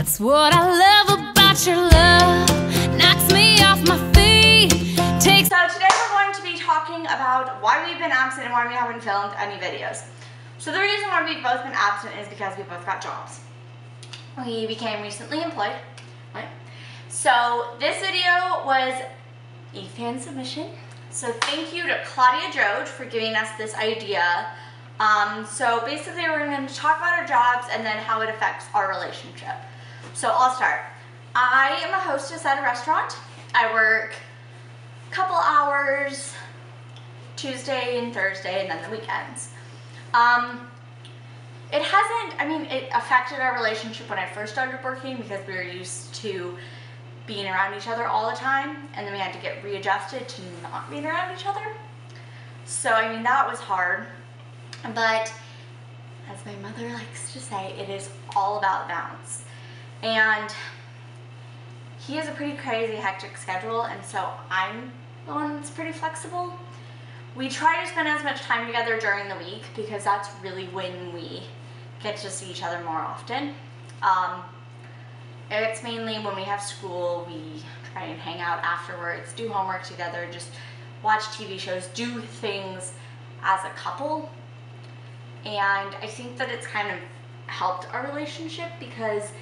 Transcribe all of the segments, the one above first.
That's what I love about your love. Knocks me off my feet. So today we're going to be talking about why we've been absent and why we haven't filmed any videos. So the reason why we've both been absent is because we both got jobs. We became recently employed, right? So this video was a fan submission. So thank you to Claudia Jode for giving us this idea. So basically we're going to talk about our jobs and then how it affects our relationship. So I'll start. I am a hostess at a restaurant. I work a couple hours Tuesday and Thursday and then the weekends. It hasn't, it affected our relationship when I first started working because we were used to being around each other all the time, and then we had to get readjusted to not being around each other. So, that was hard. But, as my mother likes to say, it is all about balance. And he has a pretty crazy, hectic schedule, and so I'm the one that's pretty flexible. We try to spend as much time together during the week because that's really when we get to see each other more often. It's mainly when we have school, we try and hang out afterwards, do homework together, just watch TV shows, do things as a couple. And I think that it's kind of helped our relationship because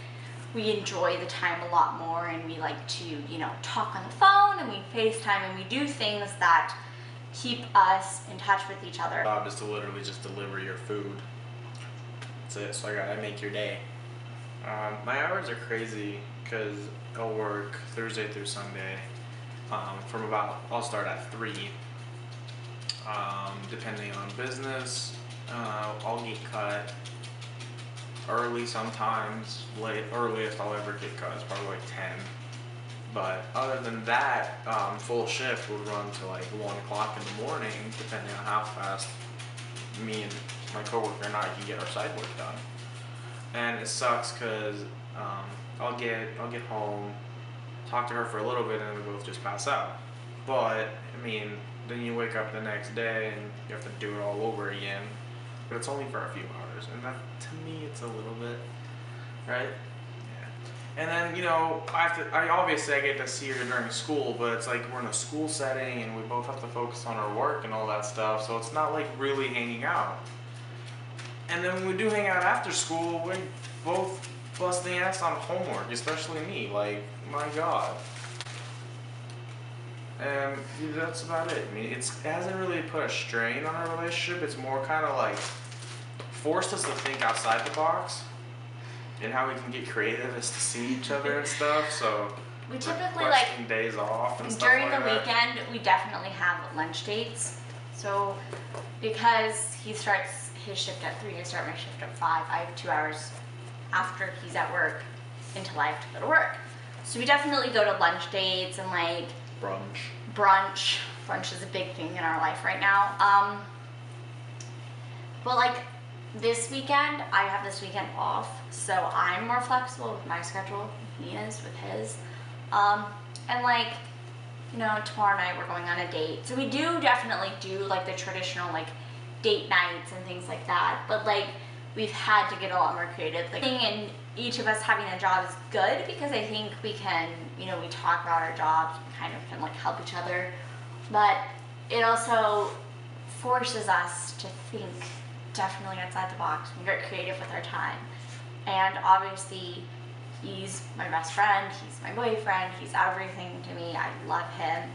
we enjoy the time a lot more, and we like to, talk on the phone, and we FaceTime, and we do things that keep us in touch with each other. My job is to literally just deliver your food. That's it. So I gotta make your day. My hours are crazy because I'll work Thursday through Sunday I'll start at 3. Depending on business, I'll get cut early sometimes. Earliest I'll ever get cut is probably like 10. But other than that, full shift would run to like 1 o'clock in the morning, depending on how fast me and my coworker and I can get our side work done. And it sucks because I'll get home, talk to her for a little bit, and then we both just pass out. But then you wake up the next day and you have to do it all over again. But it's only for a few hours, and that, to me, it's a little bit, right? And then, obviously I get to see her during school, but it's like we're in a school setting and we both have to focus on our work and all that stuff, so it's not like really hanging out. And then when we do hang out after school, we both bust the ass on homework, especially me, like, my God. And that's about it. It hasn't really put a strain on our relationship, it's more kind of like forced us to think outside the box. And how we can get creative is to see each other and stuff, so we typically days off and stuff during like the weekend, we definitely have lunch dates. So because he starts his shift at 3, I start my shift at 5, I have 2 hours after he's at work until I have to go to work. So we definitely go to lunch dates and like brunch. Brunch is a big thing in our life right now. But like this weekend, I have this weekend off, so I'm more flexible with my schedule than he is with his. And like, tomorrow night we're going on a date. So we do definitely do like the traditional like date nights and things like that. But like, we've had to get a lot more creative. Like, and each of us having a job is good because I think we can, we talk about our jobs and kind of can like help each other. But it also forces us to think definitely outside the box and get creative with our time. And obviously he's my best friend, he's my boyfriend, he's everything to me. I love him.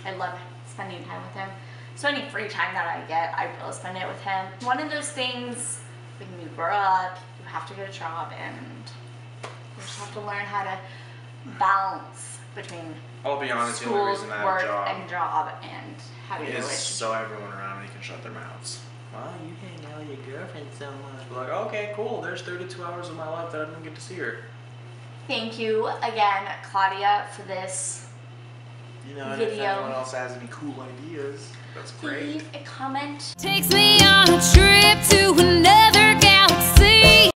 I love spending time with him. So any free time that I get, I will spend it with him. One of those things, when you grow up, you have to get a job, and you just have to learn how to balance between I'll be honest, school, the only reason I work, have and job, and having a is relationship. so everyone around me can shut their mouths. Well, you hang out with your girlfriend so much. We're like, okay, cool, there's 32 hours of my life that I didn't get to see her. Thank you again, Claudia, for this video. And if anyone else has any cool ideas, that's great. Leave a comment. Takes me on a trip to another galaxy.